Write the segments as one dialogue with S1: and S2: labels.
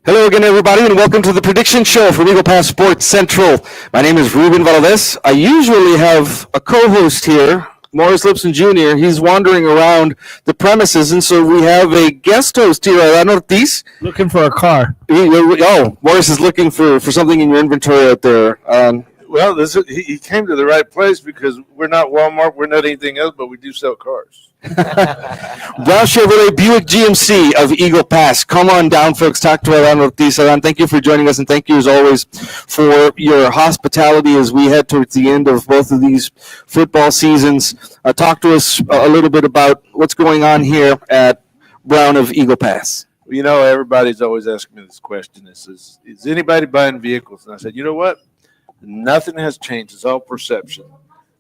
S1: Hello again, everybody, and welcome to the prediction show from Eagle Pass Sports Central. My name is Ruben Valdez. I usually have a co-host here, Morris Lipson Jr. He's wandering around the premises, and so we have a guest host here, Alan Ortiz.
S2: Looking for a car.
S1: Morris is looking for something in your inventory out there.
S3: Well, he came to the right place because we're not Walmart, we're not anything else, but we do sell cars.
S1: Brown Chevrolet Buick GMC of Eagle Pass. Come on down, folks. Talk to Alan Ortiz. Alan, thank you for joining us, and thank you, as always, for your hospitality as we head towards the end of both of these football seasons. Talk to us a little bit about what's going on here at Brown of Eagle Pass.
S3: You know, everybody's always asking me this question. Is anybody buying vehicles? And I said, you know what? Nothing has changed. It's all perception.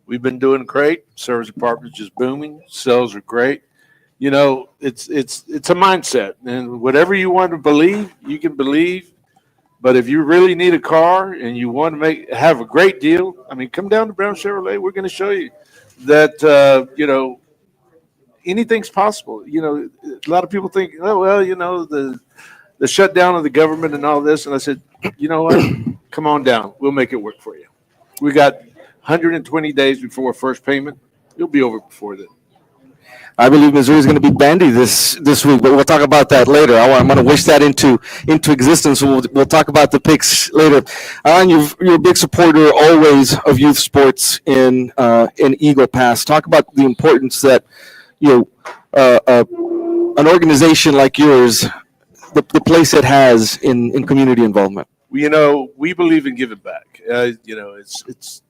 S3: We've been doing great. Service department's just booming. Sales are great. You know, it's a mindset, and whatever you want to believe, you can believe. But if you really need a car and you want to have a great deal, I mean, come down to Brown Chevrolet. We're going to show you that anything's possible. You know, a lot of people think, oh well, you know, the shutdown of the government and all this. And I said, you know what? Come on down. We'll make it work for you. We got 120 days before first payment. It'll be over before then.
S1: I believe Missouri is going to be bandy this week, but we'll talk about that later. I'm going to wish that into existence. We'll talk about the picks later. Alan, you're a big supporter always of youth sports in Eagle Pass. Talk about the importance that an organization like yours, the place it has in community involvement.
S3: You know, we believe in giving back. It's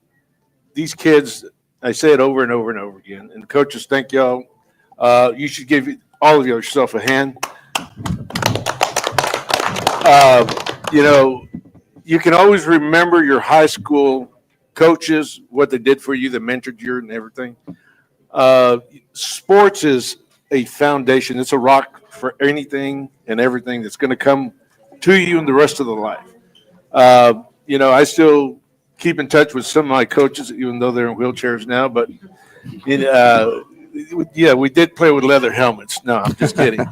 S3: these kids. I say it over and over and over again. And coaches, thank y'all. You should give all of yourself a hand. You can always remember your high school coaches, what they did for you, that mentored you and everything. Sports is a foundation. It's a rock for anything and everything that's going to come to you in the rest of the life. I still keep in touch with some of my coaches, even though they're in wheelchairs now. But, we did play with leather helmets. No, I'm just kidding.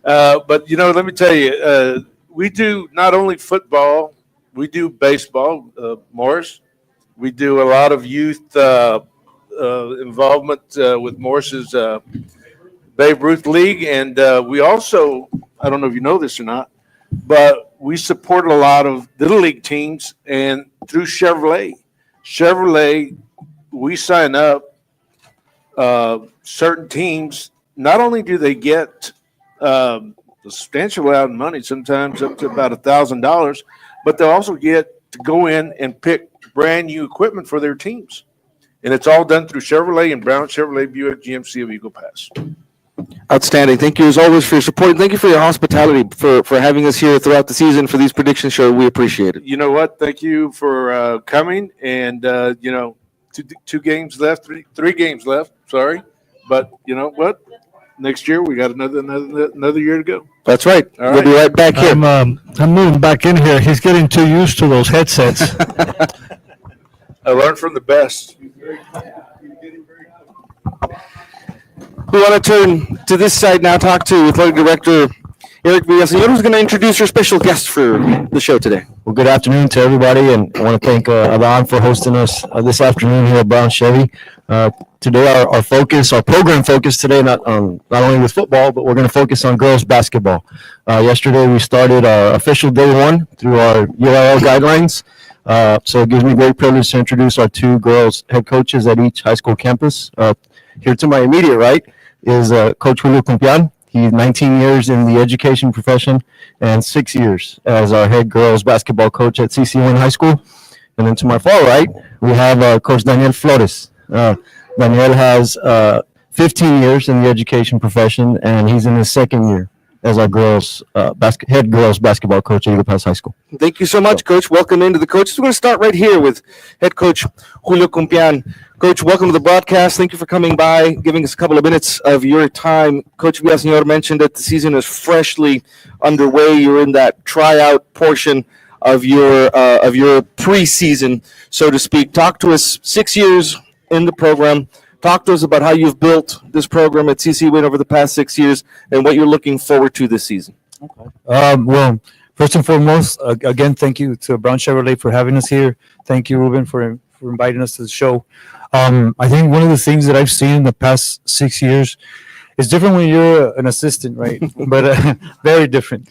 S3: But, let me tell you, we do not only football, we do baseball, Morris. We do a lot of youth involvement with Morris's Babe Ruth League. And we also, I don't know if you know this or not, but we support a lot of little league teams, and through Chevrolet, we sign up certain teams. Not only do they get a substantial amount of money, sometimes up to about $1,000, but they'll also get to go in and pick brand new equipment for their teams. And it's all done through Chevrolet and Brown Chevrolet Buick GMC of Eagle Pass.
S1: Outstanding. Thank you, as always, for your support. And thank you for your hospitality, for having us here throughout the season for these prediction shows. We appreciate it.
S3: You know what? Thank you for coming. And, two games left, three games left. Sorry. But you know what? Next year, we got another year to go.
S1: That's right.
S3: All
S1: we'll be right back here.
S2: I'm moving back in here. He's getting too used to those headsets.
S3: I learned from the best.
S1: We want to turn to this side now, talk to Athletic Director Eric Villaseñor, who's going to introduce your special guest for the show today.
S4: Well, good afternoon to everybody, and I want to thank Alan for hosting us this afternoon here at Brown Chevy. Today, our program focus today, not only with football, but we're going to focus on girls basketball. Yesterday, we started our official day one through our URL guidelines. So it gives me great privilege to introduce our two girls head coaches at each high school campus. Here to my immediate right is Coach Julio Compian. He's 19 years in the education profession and 6 years as our head girls basketball coach at CC1 High School. And then to my far right, we have Coach Daniel Flores. Daniel has 15 years in the education profession, and he's in his second year as our head girls basketball coach at Eagle Pass High School.
S1: Thank you so much, Coach. Welcome into the coaches. We're going to start right here with head coach Julio Compian. Coach, welcome to the broadcast. Thank you for coming by, giving us a couple of minutes of your time. Coach Villaseñor mentioned that the season is freshly underway. You're in that tryout portion of your preseason, so to speak. Talk to us. 6 years in the program. Talk to us about how you've built this program at CC Win over the past 6 years and what you're looking forward to this season.
S4: Well,
S5: First and foremost, again, thank you to Brown Chevrolet for having us here. Thank you, Ruben, for inviting us to the show. I think one of the things that I've seen in the past 6 years is different when you're an assistant, right? But very different.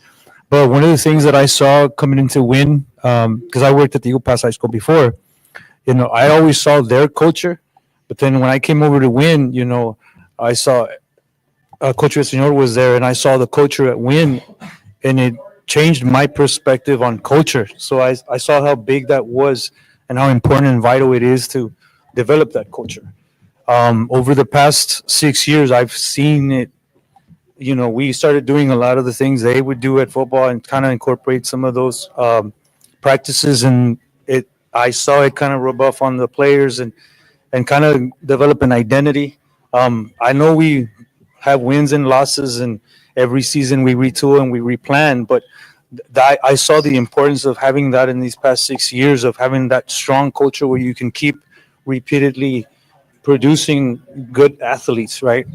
S5: But one of the things that I saw coming into Win, because I worked at the Eagle Pass High School before, I always saw their culture. But then when I came over to Win, I saw Coach Villaseñor was there, and I saw the culture at Win, and it changed my perspective on culture. So I saw how big that was and how important and vital it is to develop that culture. Over the past 6 years, I've seen it. We started doing a lot of the things they would do at football and kind of incorporate some of those practices, and I saw it kind of rub off on the players and kind of develop an identity. I know we have wins and losses, and every season we retool and we replan, but I saw the importance of having that in these past 6 years, of having that strong culture where you can keep repeatedly producing good athletes, right?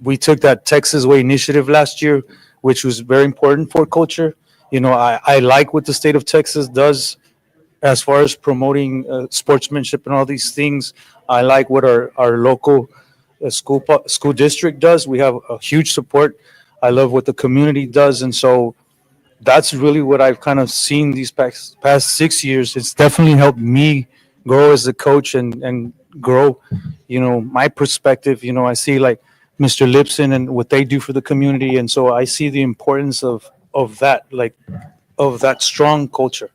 S5: We took that Texas Way initiative last year, which was very important for culture. I like what the state of Texas does as far as promoting sportsmanship and all these things. I like what our local school district does. We have a huge support. I love what the community does. And so that's really what I've kind of seen these past 6 years. It's definitely helped me grow as a coach and grow, my perspective. I see like Mr. Lipson and what they do for the community. And so I see the importance of that, of that strong culture.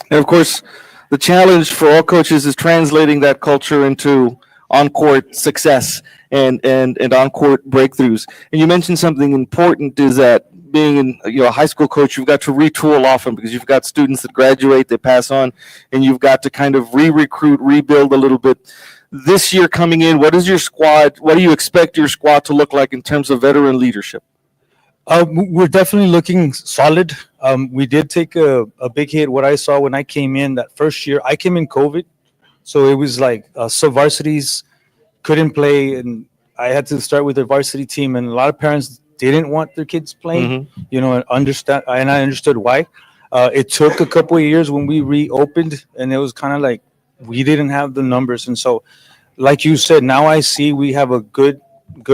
S1: And of course, the challenge for all coaches is translating that culture into on-court success and on-court breakthroughs. And you mentioned something important, is that being a high school coach, you've got to retool often because you've got students that graduate, they pass on, and you've got to kind of re-recruit, rebuild a little bit. This year coming in, what do you expect your squad to look like in terms of veteran leadership?
S5: We're definitely looking solid. We did take a big hit. What I saw when I came in that first year, I came in COVID. So it was like sub-varsities couldn't play, and I had to start with the varsity team. And a lot of parents didn't want their kids playing, and I understood why. It took a couple of years when we reopened, and it was kind of like we didn't have the numbers. And so, like you said, now I see we have a good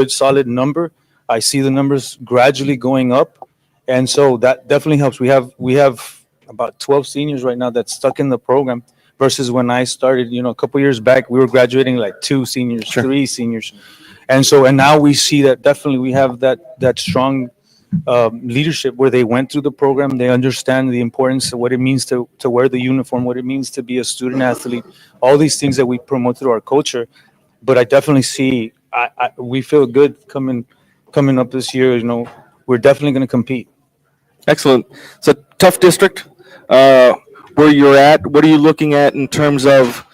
S5: solid number. I see the numbers gradually going up, and so that definitely helps. We have about 12 seniors right now that's stuck in the program, versus when I started, a couple years back, we were graduating like 2 seniors,
S1: Sure.
S5: 3 seniors, and now we see that definitely we have that strong leadership where they went through the program, they understand the importance of what it means to wear the uniform, what it means to be a student athlete, all these things that we promote through our culture. But I definitely see we feel good coming up this year. We're definitely going to compete.
S1: Excellent. It's a tough district where you're at. What are you looking at in terms of,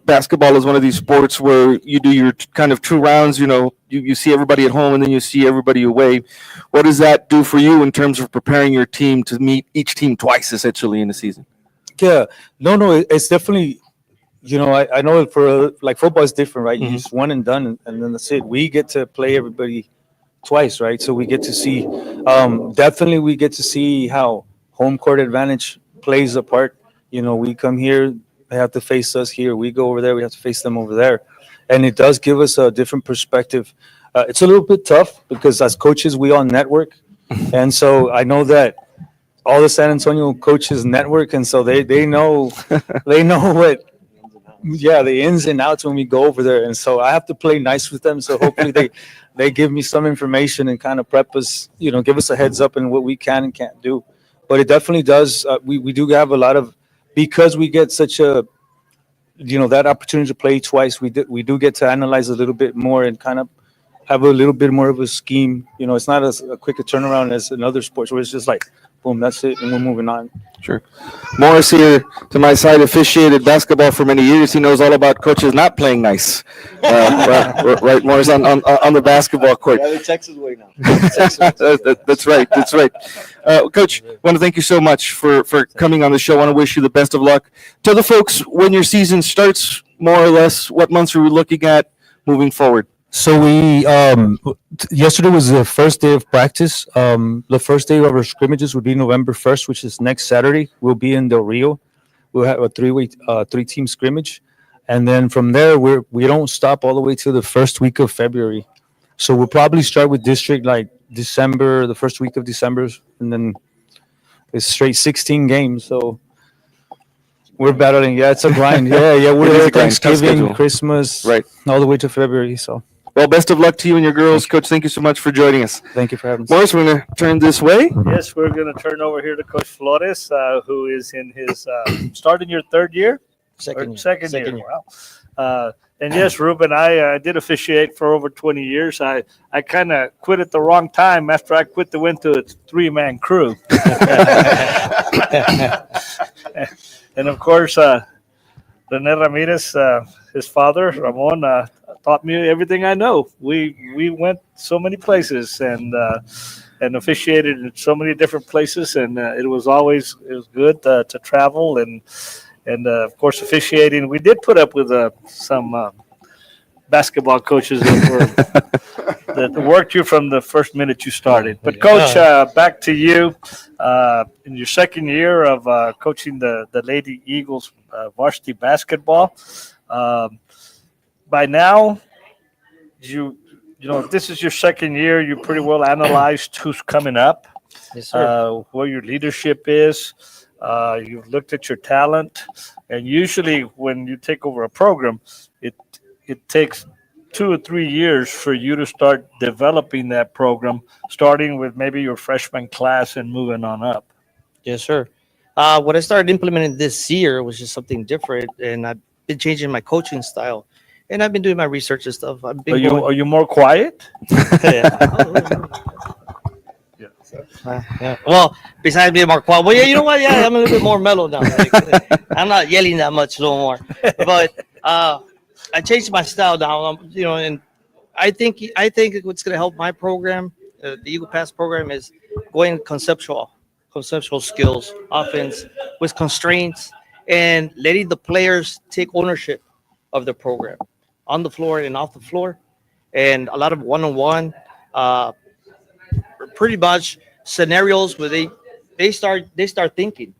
S1: basketball is one of these sports where you do your kind of 2 rounds, you see everybody at home and then you see everybody away. What does that do for you in terms of preparing your team to meet each team twice essentially in the season?
S5: Yeah, no, it's definitely, I know for like football is different, right? You just one and done, and then that's it. We get to play everybody twice, right? So we get to see, definitely we get to see how home court advantage plays a part. We come here, they have to face us here. We go over there, we have to face them over there. And it does give us a different perspective. It's a little bit tough because as coaches, we all network. And so I know that all the San Antonio coaches network. And so they know, what, the ins and outs when we go over there. And so I have to play nice with them. So hopefully they give me some information and kind of prep us, give us a heads up in what we can and can't do. But it definitely does. We do have a lot of, because we get such a, that opportunity to play twice, we do get to analyze a little bit more and kind of have a little bit more of a scheme. It's not as a quick a turnaround as in other sports where it's just like, boom, that's it, and we're moving on.
S1: Sure. Morris here to my side officiated basketball for many years. He knows all about coaches not playing nice. Right, Morris, on the basketball court.
S4: Yeah, the Texas way now.
S1: That's right. That's right. Coach, I want to thank you so much for coming on the show. I want to wish you the best of luck. Tell the folks when your season starts, more or less, what months are we looking at moving forward?
S5: So yesterday was the first day of practice. The first day of our scrimmages would be November 1st, which is next Saturday. We'll be in Del Rio. We'll have a three-team scrimmage. And then from there, we don't stop all the way till the first week of February. So we'll probably start with district like December, the first week of December, and then it's straight 16 games. So we're battling. Yeah, it's a grind. Yeah,
S1: It
S5: we're
S1: is
S5: there
S1: a grind. Tough
S5: Thanksgiving,
S1: schedule.
S5: Christmas,
S1: Right.
S5: all the way to February. So
S1: Well, best of luck to you and your girls. Coach, thank you so much for joining us.
S5: thank you for having us.
S1: Morris, we're going to turn this way.
S6: Yes, we're going to turn over here to Coach Flores, who is in his starting your third year? Or second year. Wow. And yes, Ruben, I did officiate for over 20 years. I kind of quit at the wrong time. After I quit, the went to a three-man crew. And of course, Rene Ramirez, his father, Ramon, taught me everything I know. We went so many places and officiated in so many different places, and it was good to travel and of course officiating. We did put up with some basketball coaches that worked you from the first minute you started. But Coach, back to you. In your second year of coaching the Lady Eagles varsity basketball, by now you know this is your second year. You pretty well analyzed who's coming up,
S7: Yes, sir.
S6: where your leadership is. You've looked at your talent, and usually when you take over a program, it takes 2 or 3 years for you to start developing that program, starting with maybe your freshman class and moving on up.
S7: Yes, sir. What I started implementing this year was just something different, and I've been changing my coaching style, and I've been doing my research and stuff. I've been
S6: Are you more quiet?
S7: Yeah. Well, besides being more quiet, well, yeah, you know what? Yeah, I'm a little bit more mellow now. Like, I'm not yelling that much no more. But I changed my style now. And I think what's going to help my program, the Eagle Pass program, is going conceptual skills, offense with constraints, and letting the players take ownership of the program on the floor and off the floor, and a lot of one-on-one. Pretty much scenarios where they start thinking.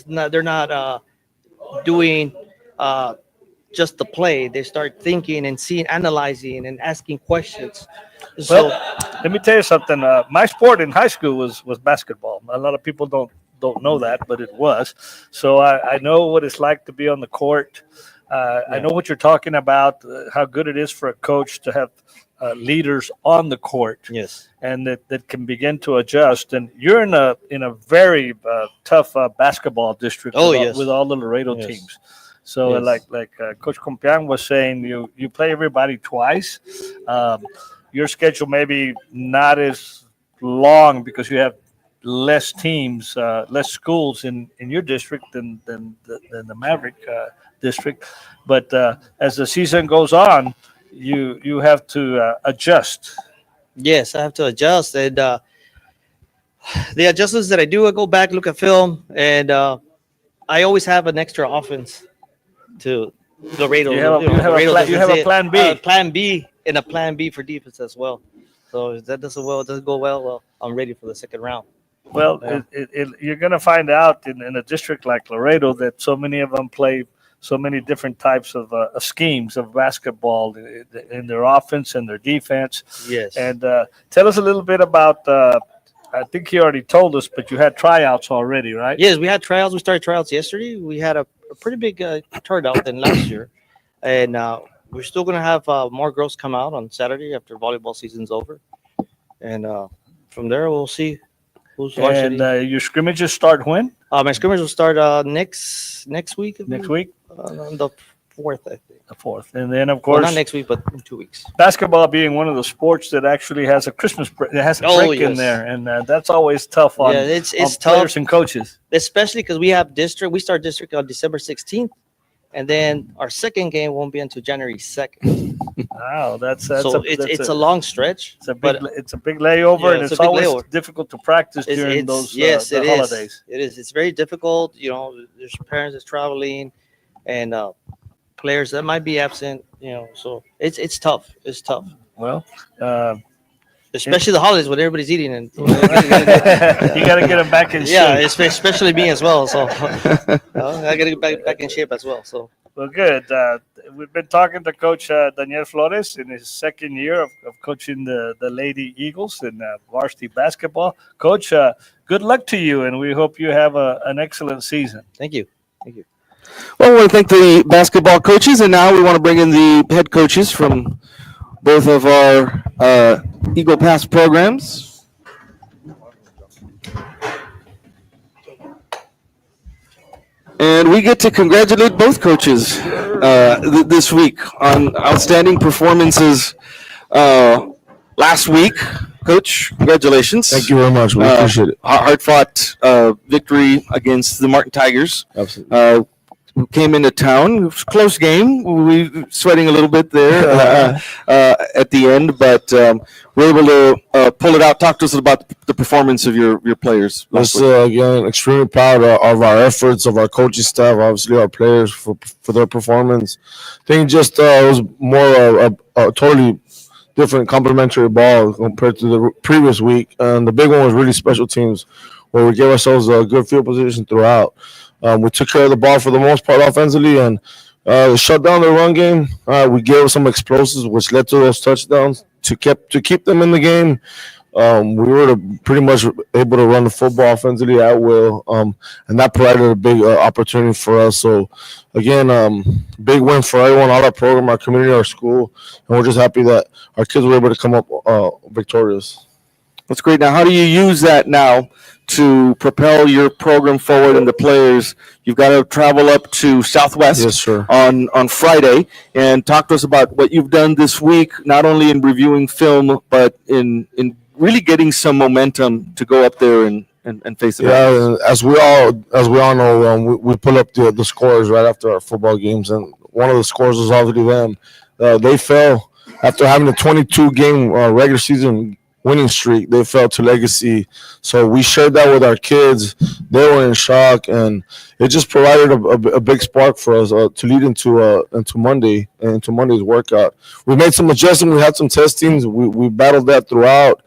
S7: They're not doing just the play. They start thinking and analyzing and asking questions. So
S6: Let me tell you something. My sport in high school was basketball. A lot of people don't know that, but it was. So I know what it's like to be on the court. I know what you're talking about. How good it is for a coach to have leaders on the court.
S7: yes,
S6: And that can begin to adjust. And you're in a very tough basketball district with all the Laredo
S7: Yes.
S6: teams. So
S7: Yes.
S6: like Coach Compian was saying, you play everybody twice. Your schedule maybe not as long because you have less teams, less schools in your district than the Maverick district. But as the season goes on, you have to adjust.
S7: yes, I have to adjust. And the adjustments that I do, I go back, look at film, and I always have an extra offense to Laredo.
S6: You have a
S7: Laredo
S6: you have a
S7: doesn't
S6: plan B.
S7: Plan B, and a plan B for defense as well. So if that doesn't go well, I'm ready for the second round.
S6: Well,
S7: Yeah.
S6: you're going to find out in a district like Laredo that so many of them play so many different types of schemes of basketball in their offense and their defense.
S7: Yes.
S6: And tell us a little bit about, I think he already told us, but you had tryouts already, right?
S7: Yes, we had tryouts. We started tryouts yesterday. We had a pretty big turnout than last year. And we're still going to have more girls come out on Saturday after volleyball season's over. And from there, we'll see who's varsity.
S6: And your scrimmages start when?
S7: My scrimmage will start next week.
S6: Next week?
S7: On the 4th, I think.
S6: The 4th. And then, of
S7: Well,
S6: course,
S7: not next week, but in 2 weeks.
S6: basketball being one of the sports that actually has a Christmas break, it has a
S7: Oh,
S6: break in
S7: yes.
S6: there. And that's always tough on,
S7: Yeah, it's
S6: on
S7: tough,
S6: players and coaches.
S7: especially because we have district. We start district on December 16th, and then our second game won't be until January 2nd.
S6: Wow,
S7: So it's a long stretch.
S6: It's a big,
S7: but
S6: it's a big layover,
S7: Yeah,
S6: and
S7: it's
S6: it's
S7: a big
S6: always
S7: layover.
S6: difficult to practice
S7: It's-
S6: during
S7: it's-
S6: those
S7: yes,
S6: the
S7: it is.
S6: holidays.
S7: It is. It's very difficult. There's parents that's traveling, and players that might be absent. So it's tough. It's tough,
S6: Well,
S7: especially the holidays when everybody's eating and
S6: you got to get them back in
S7: yeah,
S6: shape.
S7: especially me as well. So I got to get back in shape as well. So
S6: Well, good. We've been talking to Coach Daniel Flores in his second year of coaching the Lady Eagles in varsity basketball. Coach, good luck to you, and we hope you have an excellent season.
S7: thank you.
S1: Well, we want to thank the basketball coaches, and now we want to bring in the head coaches from both of our Eagle Pass programs. And we get to congratulate both coaches this week on outstanding performances last week. Coach, congratulations.
S4: Thank you very much. We appreciate it.
S1: Hard-fought victory against the Martin Tigers.
S4: Absolutely.
S1: Who came into town. It was a close game. We were sweating a little bit there at the end, but we're able to pull it out. Talk to us about the performance of your players.
S8: Let's again extremely proud of our efforts, of our coaching staff, obviously our players for their performance. I think just it was more a totally different complementary ball compared to the previous week, and the big one was really special teams, where we gave ourselves a good field position throughout. We took care of the ball for the most part offensively, and shut down the run game. We gave some explosives, which led to those touchdowns to keep them in the game. We were pretty much able to run the football offensively at will, and that provided a big opportunity for us. So, again, big win for everyone, all our program, our community, our school, and we're just happy that our kids were able to come up victorious.
S1: That's great. Now, how do you use that now to propel your program forward and the players? You've got to travel up to Southwest
S8: Yes, sir.
S1: on Friday, and talk to us about what you've done this week, not only in reviewing film, but in really getting some momentum to go up there and face it.
S8: Yeah, as we all know, we pull up the scores right after our football games, and one of the scores was obviously them. They fell after having a 22-game regular season winning streak. They fell to Legacy, so we shared that with our kids. They were in shock, and it just provided a big spark for us to lead into Monday's workout. We made some adjustments. We had some testings. We battled that throughout,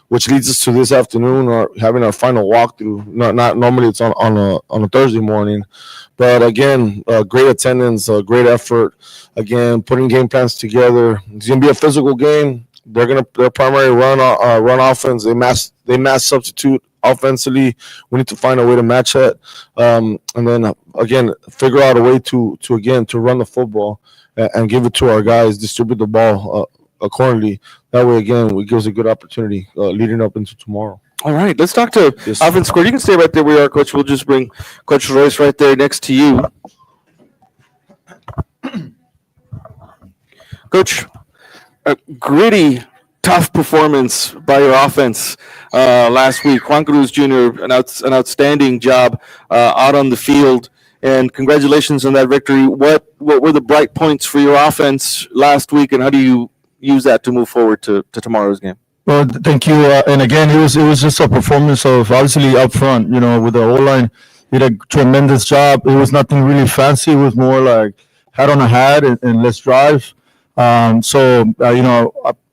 S8: which leads us to this afternoon having our final walkthrough. Not normally it's on a Thursday morning, but again, great attendance, great effort. Again, putting game plans together. It's gonna be a physical game. Their primary run offense. They mass substitute offensively. We need to find a way to match that, and then again figure out a way to run the football and give it to our guys. Distribute the ball accordingly. That way, again, it gives a good opportunity leading up into tomorrow.
S1: All right, let's talk to
S8: Yes.
S1: offense score. You can stay right there where you are, Coach. We'll just bring Coach Royce right there next to you. Coach, a gritty, tough performance by your offense last week. Juan Cruz Jr., an outstanding job out on the field, and congratulations on that victory. What were the bright points for your offense last week, and how do you use that to move forward to tomorrow's game?
S2: Well, thank you. And again, it was just a performance of obviously up front, with the O-line. Did a tremendous job. It was nothing really fancy. It was more like hat on a hat and let's drive.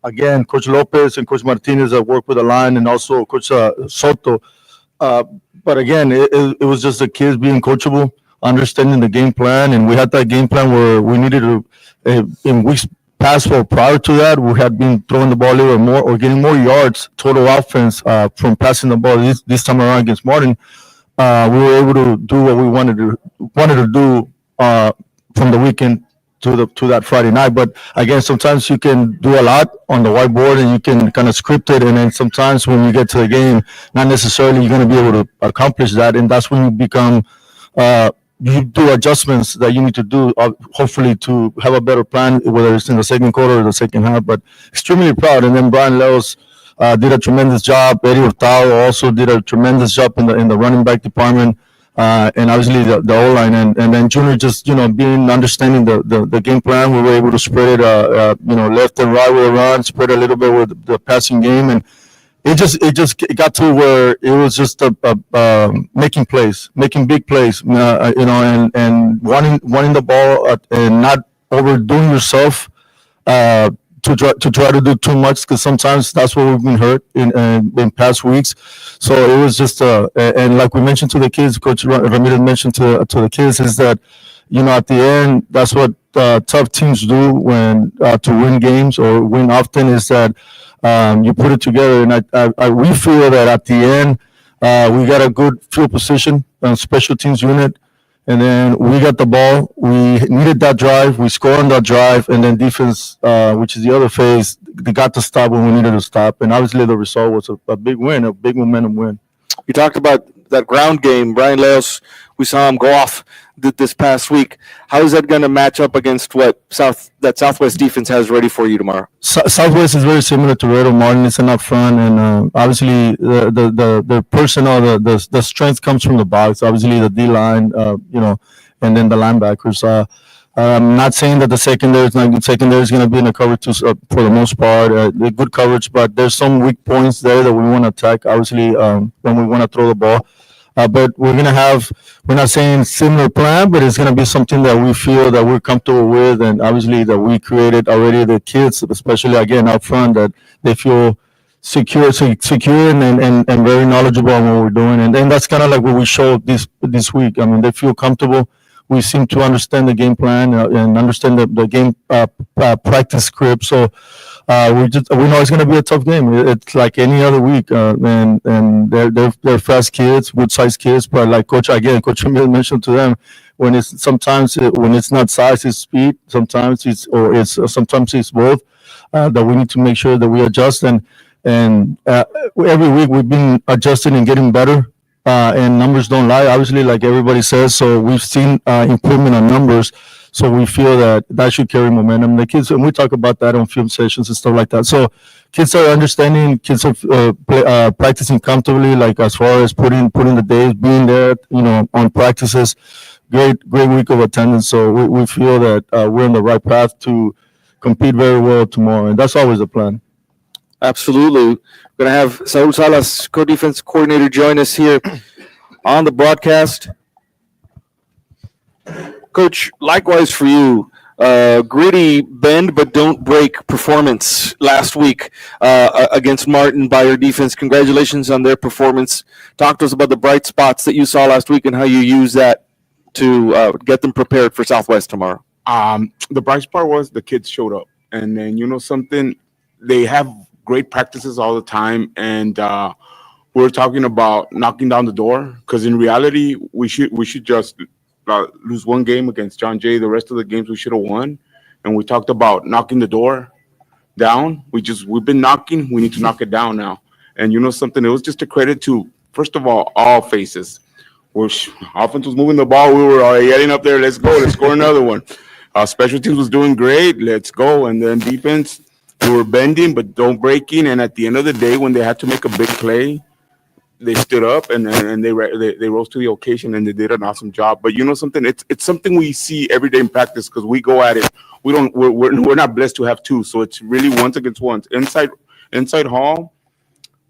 S2: Again, Coach Lopez and Coach Martinez that worked with the line, and also Coach Soto. But again, it was just the kids being coachable, understanding the game plan, and we had that game plan where we needed to, in weeks past or prior to that, we had been throwing the ball a little more or getting more yards total offense from passing the ball. This time around against Martin, we were able to do what we wanted to do from the weekend to that Friday night. But again, sometimes you can do a lot on the whiteboard and you can kind of script it, and then sometimes when you get to the game, not necessarily you're going to be able to accomplish that, and that's when you become you do adjustments that you need to do, hopefully to have a better plan, whether it's in the second quarter or the second half. But extremely proud. And then Brian Leos did a tremendous job. Eddie Hurtado also did a tremendous job in the running back department. And obviously the O-line, and then Junior just, being understanding the game plan. We were able to spread it, left and right with the run, spread a little bit with the passing game. And it got to where it was just making plays, making big plays, and wanting the ball and not overdoing yourself to try to do too much, because sometimes that's where we've been hurt in past weeks. So it was just and like we mentioned to the kids, Coach Ramirez mentioned to the kids, is that at the end, that's what tough teams do when to win games or win often, is that you put it together. And we feel that at the end, we got a good field position, special teams unit, and then we got the ball. We needed that drive. We scored on that drive, and then defense, which is the other phase, they got to stop when we needed to stop. And obviously, the result was a big win, a big momentum win.
S1: You talked about that ground game. Brian Leos, we saw him go off this past week. How is that going to match up against what Southwest defense has ready for you tomorrow?
S2: Southwest is very similar to Red Martin. It's an up front, and obviously the personnel, the strength comes from the box. Obviously the D line, and then the linebackers. I'm not saying that the secondary is not good. Secondary is going to be in the coverage for the most part, good coverage, but there's some weak points there that we want to attack. Obviously, when we want to throw the ball. But we're not saying similar plan, but it's going to be something that we feel that we're comfortable with, and obviously that we created already. The kids, especially again up front, that they feel secure and very knowledgeable on what we're doing, and that's kind of like what we showed this week. I mean, they feel comfortable. We seem to understand the game plan and understand the game practice script. So we know it's going to be a tough game. It's like any other week, and they're fast kids, good sized kids. But like Coach Emil mentioned to them, when it's not size, it's speed. Sometimes it's both. That we need to make sure that we adjust, and every week we've been adjusting and getting better. And numbers don't lie, obviously, like everybody says. So we've seen improvement on numbers. So we feel that should carry momentum. The kids, and we talk about that on film sessions and stuff like that. So kids are understanding, kids are practicing comfortably, like as far as putting the days, being there, on practices. Great week of attendance. So we feel that we're on the right path to compete very well tomorrow. And that's always the plan.
S1: Absolutely. We're going to have Saul Salas, co-defense coordinator, join us here on the broadcast. Coach, likewise for you, gritty bend but don't break performance last week against Martin by your defense. Congratulations on their performance. Talk to us about the bright spots that you saw last week and how you use that to get them prepared for Southwest tomorrow.
S9: The bright spot was the kids showed up, and then something, they have great practices all the time, and we're talking about knocking down the door, because in reality we should just lose one game against John Jay. The rest of the games we should have won, and we talked about knocking the door down. We've been knocking, we need to knock it down now. And something, it was just a credit to, first of all faces. Offense was moving the ball, we were yelling up there, let's go, let's score another one. Special teams was doing great, let's go. And then defense, we were bending but don't breaking, and at the end of the day, when they had to make a big play, they stood up and they rose to the occasion, and they did an awesome job. But something, it's something we see every day in practice, because we go at it. We're not blessed to have two, so it's really ones against ones. Inside hall,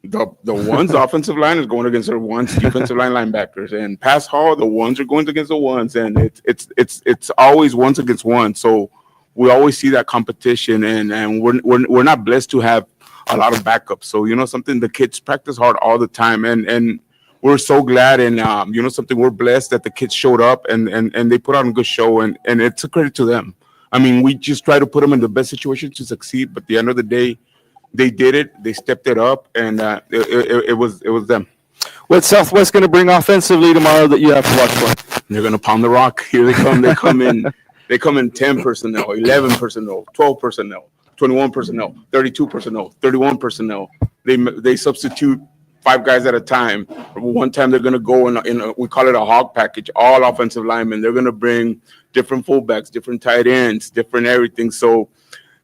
S9: the ones offensive line is going against the ones defensive line linebackers, and pass hall, the ones are going against the ones, and it's always ones against one. So we always see that competition, and we're not blessed to have a lot of backups. So something, the kids practice hard all the time, and we're so glad, and something, we're blessed that the kids showed up and they put on a good show, and it's a credit to them. I mean, we just try to put them in the best situation to succeed, but at the end of the day, they did it, they stepped it up, and it was them.
S1: What's Southwest going to bring offensively tomorrow that you have to watch for?
S9: They're going to pound the rock. Here they come. They come in. They come in 10 personnel, 11 personnel, 12 personnel, 21 personnel, 32 personnel, 31 personnel. They substitute 5 guys at a time. One time they're going to go in we call it a hog package, all offensive linemen. They're going to bring different fullbacks, different tight ends, different everything. So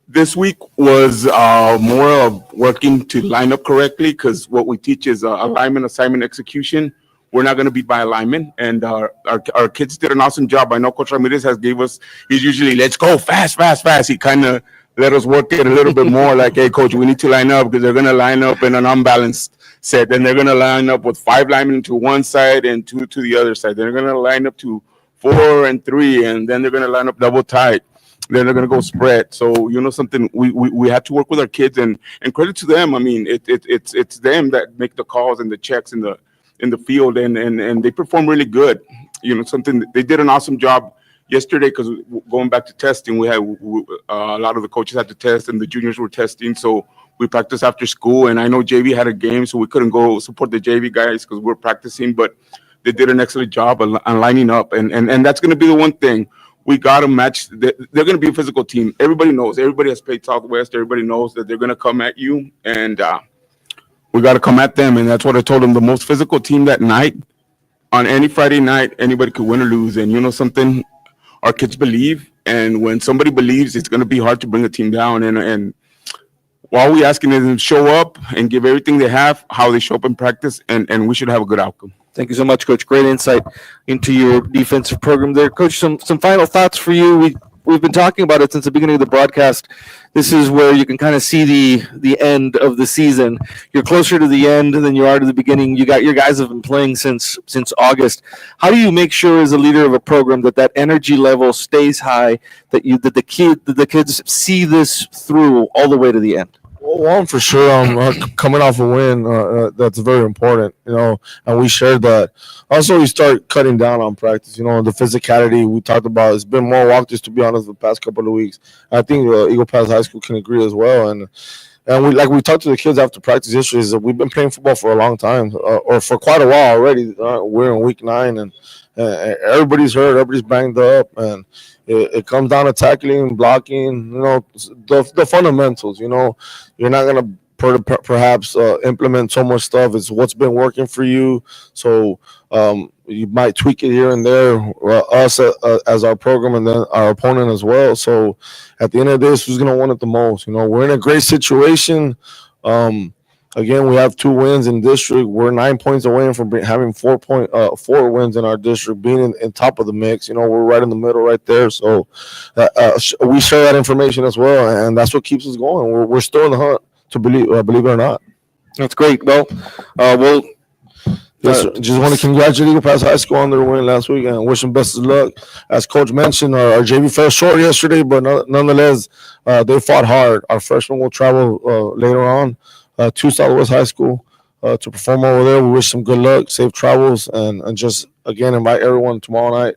S9: this week was more of working to line up correctly, because what we teach is alignment, assignment, execution. We're not going to beat by alignment, and our kids did an awesome job. I know Coach Ramirez he's usually, let's go fast. He kind of let us work it a little bit more. Like, hey, coach, we need to line up because they're going to line up in an unbalanced set. Then they're going to line up with 5 linemen to one side and 2 to the other side. They're going to line up to 4 and 3, and then they're going to line up double tight. Then they're going to go spread. So, you know, something we have to work with our kids, and credit to them. I mean, it's them that make the calls and the checks in the field, and they perform really good. You know, something they did an awesome job yesterday, because going back to testing, we had a lot of the coaches had to test, and the juniors were testing. So we practiced after school, and I know JV had a game, so we couldn't go support the JV guys because we're practicing. But they did an excellent job on lining up, and that's going to be the one thing. We got to match. They're going to be a physical team. Everybody knows. Everybody has played Southwest. Everybody knows that they're going to come at you, and we got to come at them. And that's what I told them. The most physical team that night, on any Friday night, anybody could win or lose. And you know something? Our kids believe, and when somebody believes, it's going to be hard to bring a team down. And all we asking is them show up and give everything they have, how they show up in practice, and we should have a good outcome.
S1: Thank you so much, Coach. Great insight into your defensive program there. Coach, some final thoughts for you. We've been talking about it since the beginning of the broadcast. This is where you can kind of see the end of the season. You're closer to the end than you are to the beginning. Your guys have been playing since August. How do you make sure, as a leader of a program, that energy level stays high, that the kids see this through all the way to the end?
S8: One for sure. Coming off a win, that's very important, you know. And we shared that. Also, you start cutting down on practice. You know, the physicality we talked about. It's been more walkthroughs, to be honest, the past couple of weeks. I think Eagle Pass High School can agree as well. And we talked to the kids after practice yesterday. Is that we've been playing football for a long time, or for quite a while already. We're in week 9, and everybody's hurt, everybody's banged up, and it comes down to tackling, blocking, you know, the fundamentals. You know, you're not going to perhaps implement so much stuff. It's what's been working for you. So you might tweak it here and there, us as our program, and then our opponent as well. So at the end of this, who's going to want it the most? You know, we're in a great situation. Again, we have 2 wins in district. We're 9 points away from having 4 wins in our district, being in top of the mix. You know, we're right in the middle, right there. So we share that information as well, and that's what keeps us going. We're still in the hunt, to believe it or not.
S1: That's great. Well,
S8: just want to congratulate Eagle Pass High School on their win last week and wish them best of luck. As Coach mentioned, our JV fell short yesterday, but nonetheless, they fought hard. Our freshmen will travel later on to Southwest High School to perform over there. We wish them good luck, safe travels, and just, again, invite everyone tomorrow night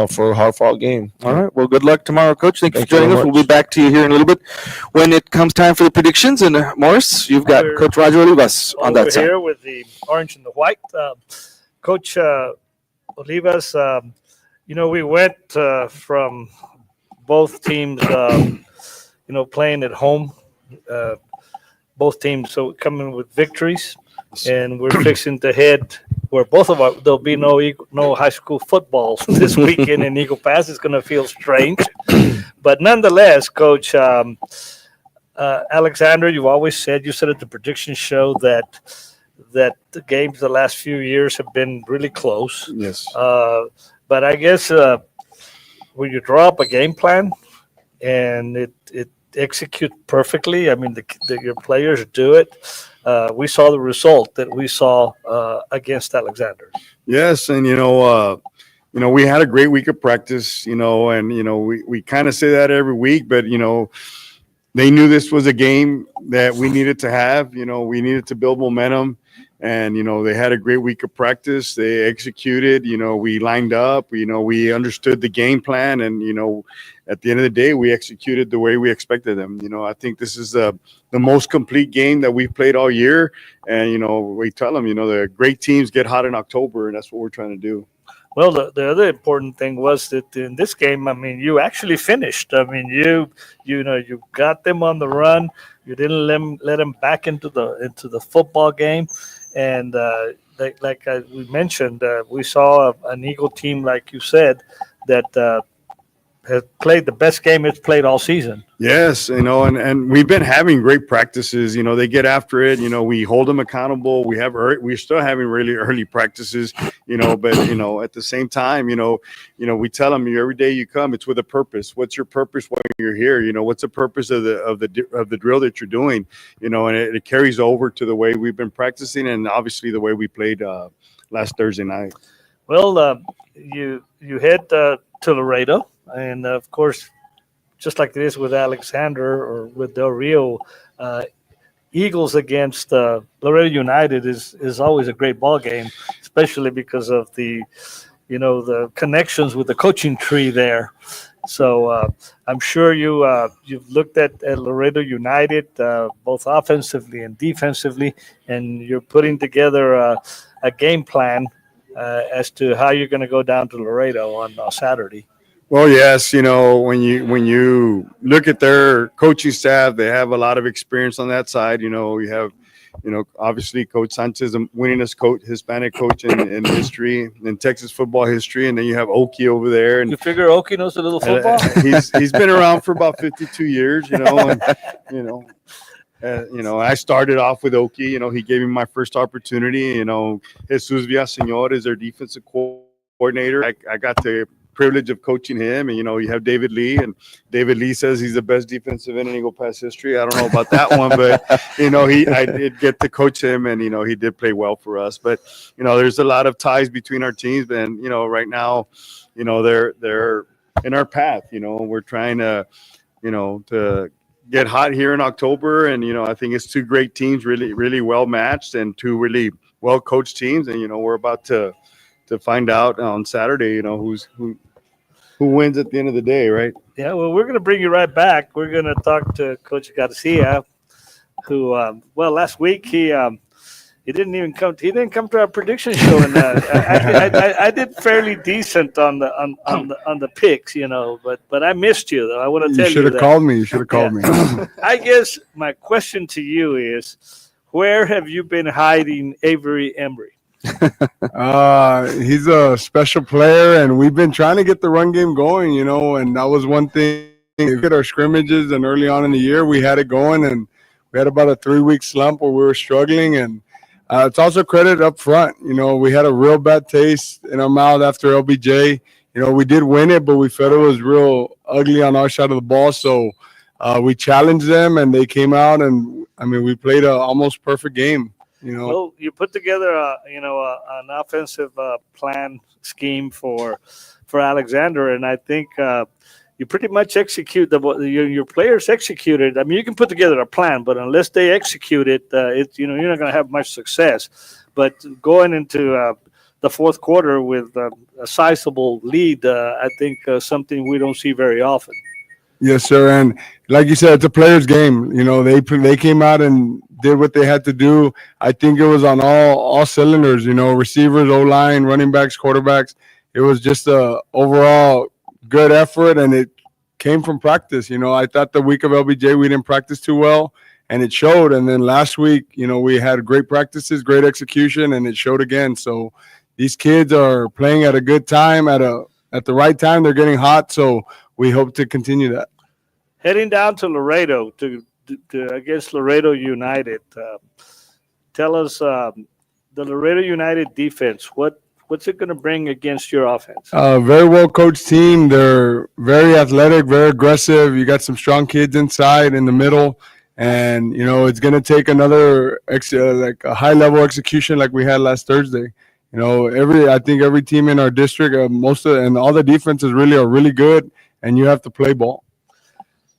S8: for a hard-fought game.
S1: All right. Well, good luck tomorrow, Coach. Thank you for
S8: Thank you
S1: joining
S8: very
S1: us.
S8: much.
S1: We'll be back to you here in a little bit when it comes time for the predictions. And Morris, you've got
S6: We're
S1: Coach Roger Olivas on
S6: over
S1: that side.
S6: here with the orange and the white. Coach Olivas, you know, we went from both teams, you know, playing at home. Both teams so coming with victories, and we're fixing to head where both of us, there'll be no high school football this weekend in Eagle Pass. It's going to feel strange, but nonetheless, Coach Alexander, you always said, you said at the prediction show that the games the last few years have been really close.
S9: Yes.
S6: But I guess when you draw up a game plan and it execute perfectly, I mean, your players do it. We saw the result that we saw against Alexander.
S10: Yes, and you know, we had a great week of practice, you know, and you know, we kind of say that every week, but you know, they knew this was a game that we needed to have. You know, we needed to build momentum, and you know, they had a great week of practice. They executed. You know, we lined up. You know, we understood the game plan, and you know, at the end of the day, we executed the way we expected them. You know, I think this is the most complete game that we've played all year. And, you know, we tell them, you know, the great teams get hot in October, and that's what we're trying to do.
S6: Well, the other important thing was that in this game, I mean, you actually finished. I mean, you know, you got them on the run. You didn't let them back into the football game. And like we mentioned, we saw an Eagle team, like you said, that has played the best game it's played all season.
S10: Yes, and we've been having great practices. They get after it. We hold them accountable. We're still having really early practices. But at the same time, we tell them every day you come, it's with a purpose. What's your purpose when you're here? What's the purpose of the drill that you're doing? And it carries over to the way we've been practicing, and obviously the way we played last Thursday night.
S6: Well, you head to Laredo, and of course, just like it is with Alexander or with Del Rio, Eagles against Laredo United is always a great ball game, especially because of the connections with the coaching tree there. So I'm sure you've looked at Laredo United both offensively and defensively, and you're putting together a game plan as to how you're going to go down to Laredo on Saturday.
S10: Well, yes, when you look at their coaching staff, they have a lot of experience on that side. You have, obviously Coach Sanchez, the winningest Hispanic coach in history, in Texas football history, and then you have Oki over there. And
S6: You figure Oki knows a little football?
S10: he's been around for about 52 years, and I started off with Oki. He gave me my first opportunity. Jesus Villaseñor is their defensive coordinator. I got the privilege of coaching him, and you have David Lee, and David Lee says he's the best defensive end in Eagle Pass history. I don't know about that one, but I did get to coach him, and he did play well for us. But there's a lot of ties between our teams, and right now, they're in our path. We're trying to to get hot here in October, and I think it's two great teams, really really well matched, and two really well coached teams, and we're about to find out on Saturday, who wins at the end of the day, right?
S6: Yeah, well, we're going to bring you right back. We're going to talk to Coach Garcia, who, last week he didn't even come. He didn't come to our prediction show, and I did fairly decent on the picks, but I missed you though. I want to tell you.
S10: You should have called me. You should have called me.
S6: I guess my question to you is, where have you been hiding Avery Embry?
S10: He's a special player, and we've been trying to get the run game going, and that was one thing. We get our scrimmages, and early on in the year, we had it going, and we had about a 3-week slump where we were struggling, and it's also credit up front. We had a real bad taste in our mouth after LBJ. We did win it, but we felt it was real ugly on our side of the ball, so we challenged them, and they came out, and we played an almost perfect game.
S6: Well, you put together an offensive plan scheme for Alexander, and I think you pretty much execute your players executed. You can put together a plan, but unless they execute it, you're not going to have much success. But going into the fourth quarter with a sizable lead, I think something we don't see very often.
S10: Yes, sir. And like you said, it's a player's game. They came out and did what they had to do. I think it was on all cylinders, receivers, O-line, running backs, quarterbacks. It was just a overall good effort, and it came from practice. I thought the week of LBJ we didn't practice too well, and it showed. And then last week, we had great practices, great execution, and it showed again. So these kids are playing at a good time, at the right time. They're getting hot, so we hope to continue that.
S6: Heading down to Laredo to against Laredo United. Tell us the Laredo United defense. What's it going to bring against your offense?
S10: Very well coached team. They're very athletic, very aggressive. You got some strong kids inside in the middle, and it's going to take another a high level execution like we had last Thursday. I think every team in our district, and all the defenses really are really good, and you have to play ball.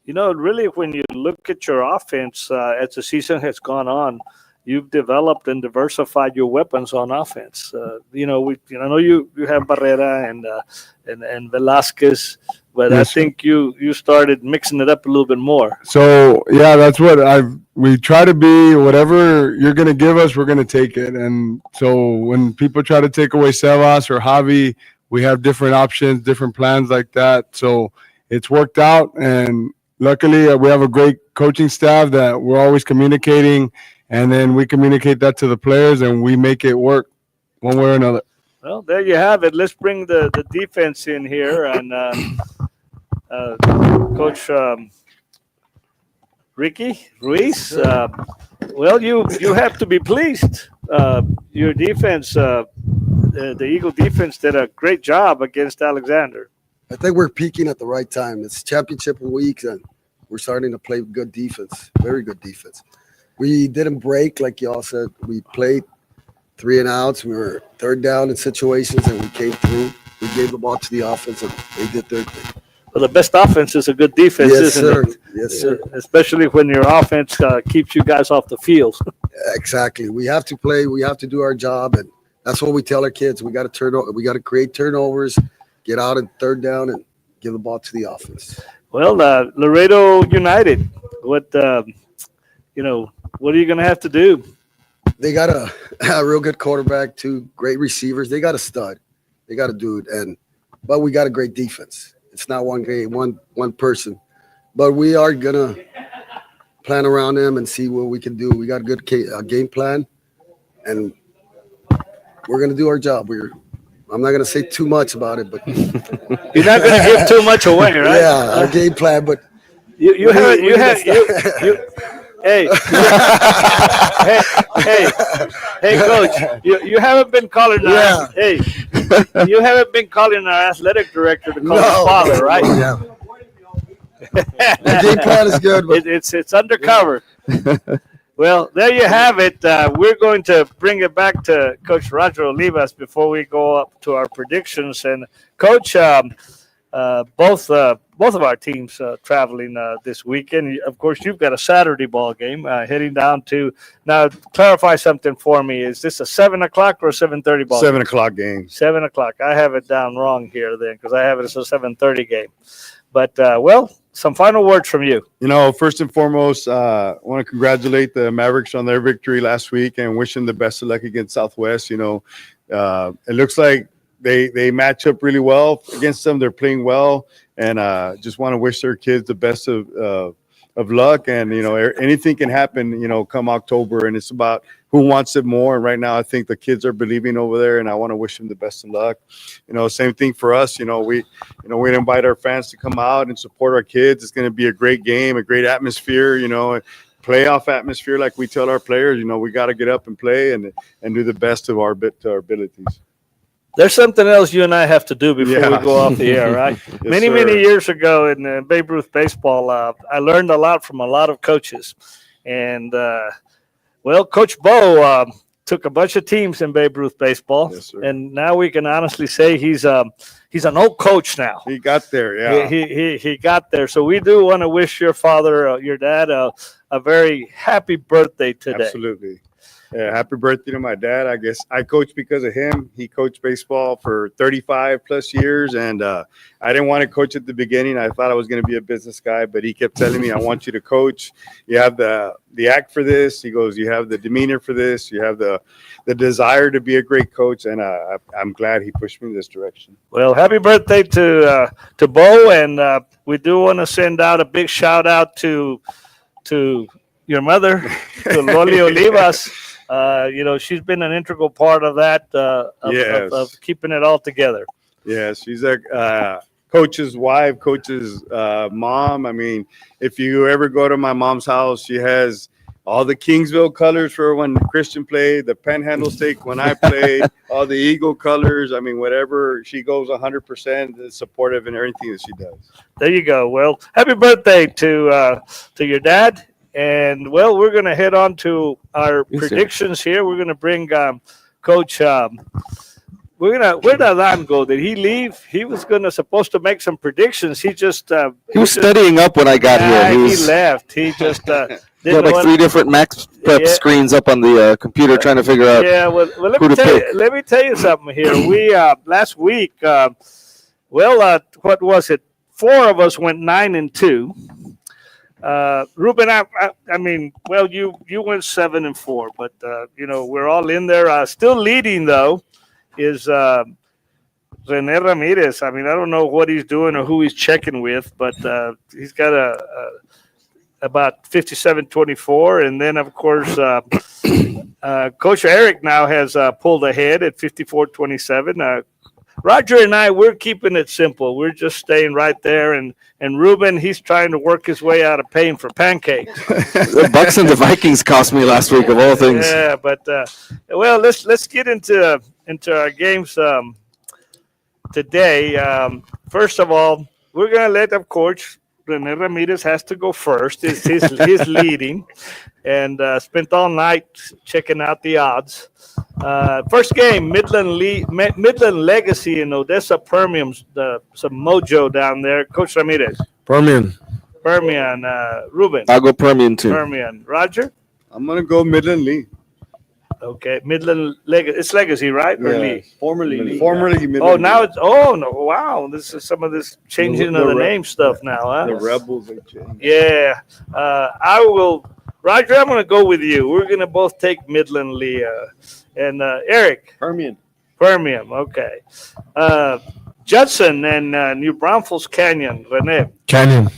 S6: Really, when you look at your offense as the season has gone on, you've developed and diversified your weapons on offense. I know you have Barrera and Velasquez, but yes, I think you started mixing it up a little bit more.
S10: So yeah, that's what we try to be. Whatever you're going to give us, we're going to take it. And so when people try to take away Sebas or Javi, we have different options, different plans like that. So it's worked out, and luckily, we have a great coaching staff that we're always communicating, and then we communicate that to the players, and we make it work one way or another.
S6: Well, there you have it. Let's bring the defense in here, and Coach Ricky Ruiz. Well, you have to be pleased. Your defense, the Eagle defense, did a great job against Alexander.
S11: I think we're peaking at the right time. It's championship week, and we're starting to play good defense, very good defense. We didn't break, like y'all said. We played 3 and outs. We were third down in situations, and we came through. We gave the ball to the offense, and they did their thing.
S6: Well, the best offense is a good defense,
S11: Yes,
S6: isn't
S11: sir.
S6: it?
S11: Yes, sir.
S6: Especially when your offense keeps you guys off the field.
S11: Exactly. We have to play. We have to do our job, and that's what we tell our kids. We got to we got to create turnovers, get out in third down, and give the ball to the offense.
S6: Well, Laredo United, what what are you going to have to do?
S11: They got a real good quarterback, 2 great receivers. They got a stud. They got a dude, but we got a great defense. It's not one game, one person, but we are gonna plan around them and see what we can do. We got a good game plan, and we're gonna do our job. I'm not gonna say too much about it, but
S6: You're not going to give too much away, right?
S11: yeah, our game plan. But
S6: You hey, hey, coach, you haven't been calling
S11: Yeah.
S6: you haven't been calling our athletic director to call his father, right?
S11: Yeah. The game plan is good, but
S6: It's undercover. Well, there you have it. We're going to bring it back to Coach Roger Olivas before we go up to our predictions. And Coach, both of our teams traveling this weekend. Of course, you've got a Saturday ball game heading down to. Now, clarify something for me. Is this a 7:00 or a 7:30 ball?
S10: 7 o'clock game.
S6: 7:00. I have it down wrong here then because I have it as a 7:30 game. But some final words from you.
S10: First and foremost, I want to congratulate the Mavericks on their victory last week and wish them the best of luck against Southwest. It looks like they match up really well against them. They're playing well, and just want to wish their kids the best of luck. And anything can happen. Come October, and it's about who wants it more. And right now, I think the kids are believing over there, and I want to wish them the best of luck. Same thing for us. We invite our fans to come out and support our kids. It's going to be a great game, a great atmosphere. Playoff atmosphere, like we tell our players. We got to get up and play and do the best of our abilities.
S6: There's something else you and I have to do before we go off the air, right?
S10: Yes,
S6: many
S10: sir.
S6: years ago in Babe Ruth baseball, I learned a lot from a lot of coaches. And, Coach Bo took a bunch of teams in Babe Ruth baseball.
S10: Yes, sir.
S6: And now we can honestly say he's an old coach now.
S10: He got there, yeah.
S6: He got there. So we do want to wish your father, your dad, a very happy birthday today.
S10: Absolutely. Yeah, happy birthday to my dad. I guess I coached because of him. He coached baseball for 35 plus years, and I didn't want to coach at the beginning. I thought I was going to be a business guy, but he kept telling me, I want you to coach. You have the act for this. He goes, you have the demeanor for this. You have the desire to be a great coach, and I'm glad he pushed me in this direction.
S6: Well, happy birthday to Bo, and we do want to send out a big shout out to your mother, to Loli Olivas. She's been an integral part of that, of keeping it all together.
S10: Yeah, she's a coach's wife, coach's mom. I mean, if you ever go to my mom's house, she has all the Kingsville colors for when Christian played, the Panhandle Stake when I played, all the Eagle colors. I mean, whatever, she goes 100% supportive in everything that she does.
S6: There you go. Well, happy birthday to your dad. And, we're going to head on to our predictions here. We're going to bring Coach where did Adan go? Did he leave? He was supposed to make some predictions. He just
S1: He was studying up when I got here.
S6: He left. He just
S1: He had like 3 different Max Prep screens up on the computer trying to figure out.
S6: Yeah, well let me tell you something here. We last week, what was it? 4 of us went 9-2. Ruben, I mean, you went 7-4, but we're all in there. Still leading though is Rene Ramirez. I mean, I don't know what he's doing or who he's checking with, but he's got about 57-24, and then of course Coach Eric now has pulled ahead at 54-27. Roger and I, we're keeping it simple. We're just staying right there. And Ruben, he's trying to work his way out of paying for pancakes.
S1: The Bucks and the Vikings cost me last week of all things.
S6: Yeah, but well, let's get into our games today. First of all, we're gonna let, of course, Rene Ramirez has to go first. He's leading, and spent all night checking out the odds. First game, Midland Legacy in Odessa Permian, some mojo down there. Coach Ramirez,
S8: Permian.
S6: Ruben,
S1: I'll go Permian too.
S6: Permian, Roger.
S10: I'm gonna go Midland Lee.
S6: Okay, Midland Legacy. It's Legacy, right? Or Lee?
S10: Formerly Midland.
S6: Oh, now it's. Oh no! Wow, this is some of this changing of the name stuff now, huh?
S10: the Rebels. They changed.
S6: Yeah, I will. Roger, I'm going to go with you. We're going to both take Midland Lee. And Eric?
S10: Permian.
S6: Okay. Judson and New Braunfels Canyon. Rene?
S8: Canyon.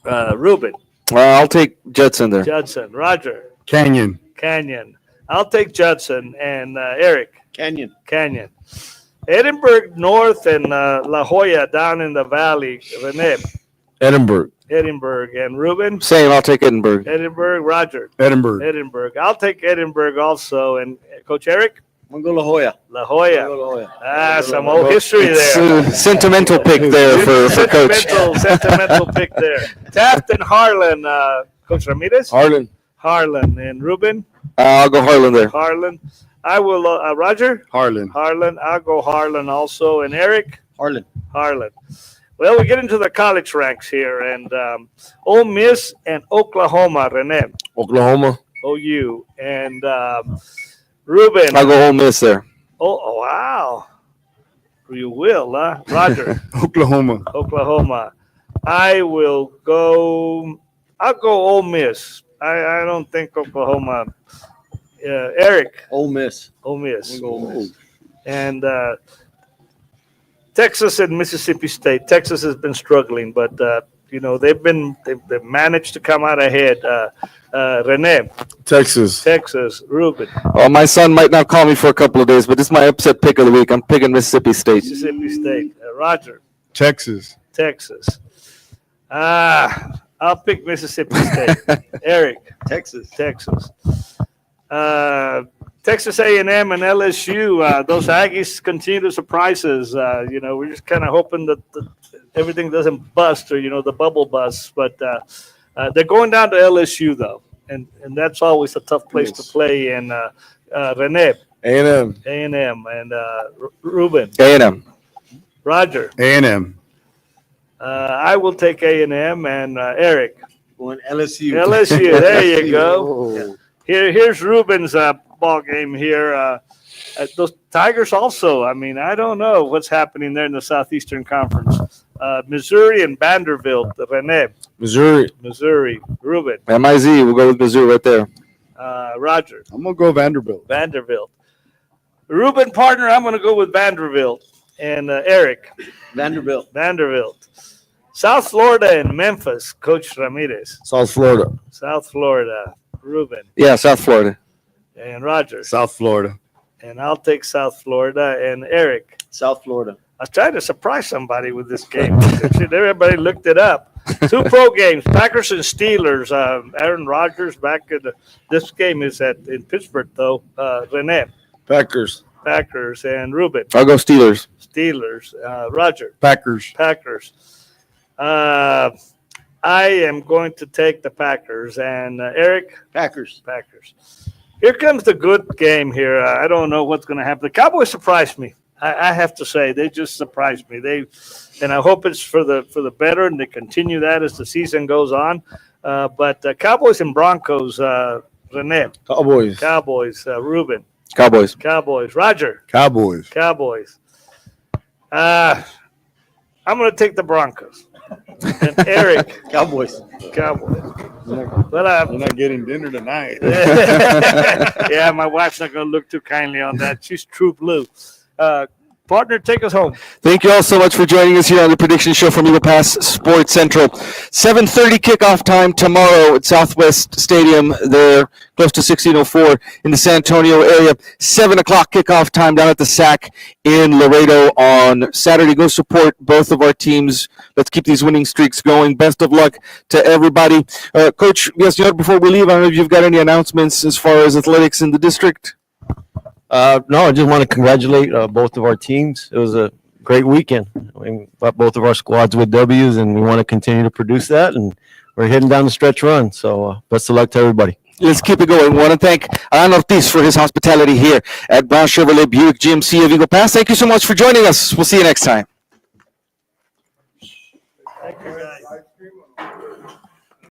S6: Ruben?
S1: I'll take Judson there.
S6: Judson. Roger?
S10: Canyon.
S6: I'll take Judson. And Eric?
S10: Canyon.
S6: Edinburgh North and La Jolla down in the valley. Rene?
S8: Edinburgh.
S6: And Ruben?
S1: Same, I'll take Edinburgh.
S6: Edinburgh. Roger?
S10: Edinburgh.
S6: I'll take Edinburgh also. And Coach Eric?
S10: I'm gonna go La Jolla.
S6: La Jolla. Some old history
S1: It's
S6: there.
S1: a sentimental pick there for Coach.
S6: Sentimental pick there. Taft and Harlan. Coach Ramirez?
S8: Harlan.
S6: And Ruben?
S1: I'll go Harlan there.
S6: Harlan. I will, Roger?
S10: Harlan.
S6: I'll go Harlan also. And Eric?
S10: Harlan.
S6: Well, we get into the college ranks here. And Ole Miss and Oklahoma. Rene?
S8: Oklahoma.
S6: OU. And Ruben?
S1: I'll go Ole Miss there.
S6: Oh, wow. You will, huh? Roger?
S10: Oklahoma.
S6: I'll go Ole Miss. I don't think Oklahoma. Eric?
S10: Ole Miss.
S6: And Texas and Mississippi State. Texas has been struggling, but they've managed to come out ahead. Rene?
S8: Texas.
S6: Ruben?
S1: Well, my son might not call me for a couple of days, but this is my upset pick of the week. I'm picking Mississippi State.
S6: Roger?
S10: Texas.
S6: I'll pick Mississippi State. Eric?
S10: Texas.
S6: Texas A&M and LSU. Those Aggies continue to surprise us. We're just kind of hoping that everything doesn't bust or the bubble busts. But they're going down to LSU though, and that's always a tough place to play. And Rene?
S8: A&M.
S6: And Ruben?
S1: A&M.
S6: Roger?
S10: A&M.
S6: I will take A&M and Eric?
S10: Going LSU.
S6: There you go. Here's Ruben's ball game here. Those Tigers also. I mean, I don't know what's happening there in the Southeastern Conference. Missouri and Vanderbilt. Rene?
S8: Missouri.
S6: Ruben?
S1: MIZ, we'll go with Missouri right there.
S6: Roger?
S10: I'm gonna go Vanderbilt.
S6: Ruben, partner, I'm going to go with Vanderbilt. And Eric?
S10: Vanderbilt.
S6: South Florida and Memphis. Coach Ramirez.
S8: South Florida.
S6: Ruben?
S1: Yeah, South Florida.
S6: And Roger?
S10: South Florida.
S6: And I'll take South Florida. And Eric?
S10: South Florida.
S6: I was trying to surprise somebody with this game. Everybody looked it up. 2 pro games, Packers and Steelers. Aaron Rodgers back in this game is in Pittsburgh, though. Rene?
S8: Packers.
S6: And Ruben?
S1: I'll go Steelers.
S6: Roger?
S10: Packers.
S6: I am going to take the Packers. And Eric?
S10: Packers.
S6: Here comes the good game here. I don't know what's going to happen. The Cowboys surprised me. I have to say, they just surprised me. And I hope it's for the better, and they continue that as the season goes on. But Cowboys and Broncos, Rene.
S8: Cowboys.
S6: Ruben.
S1: Cowboys.
S6: Roger.
S10: Cowboys.
S6: I'm going to take the Broncos. And Eric.
S10: Cowboys.
S6: Well,
S10: You're not getting dinner tonight.
S6: yeah, my wife's not going to look too kindly on that. She's true blue. Partner, take us home.
S1: Thank you all so much for joining us here on the Prediction Show from Eagle Pass Sports Central. 7:30 kickoff time tomorrow at Southwest Stadium there, close to 1604 in the San Antonio area. 7 o'clock kickoff time down at the SAC in Laredo on Saturday. Go support both of our teams. Let's keep these winning streaks going. Best of luck to everybody. Coach Villaseñor, before we leave, I don't know if you've got any announcements as far as athletics in the district.
S4: No, I just want to congratulate both of our teams. It was a great weekend. We got both of our squads with W's, and we want to continue to produce that. And we're heading down the stretch run. So best of luck to everybody.
S1: Let's keep it going. We want to thank Alan Ortiz for his hospitality here at Brown Chevrolet Buick GMC of Eagle Pass. Thank you so much for joining us. We'll see you next time.
S6: Thank you, guys.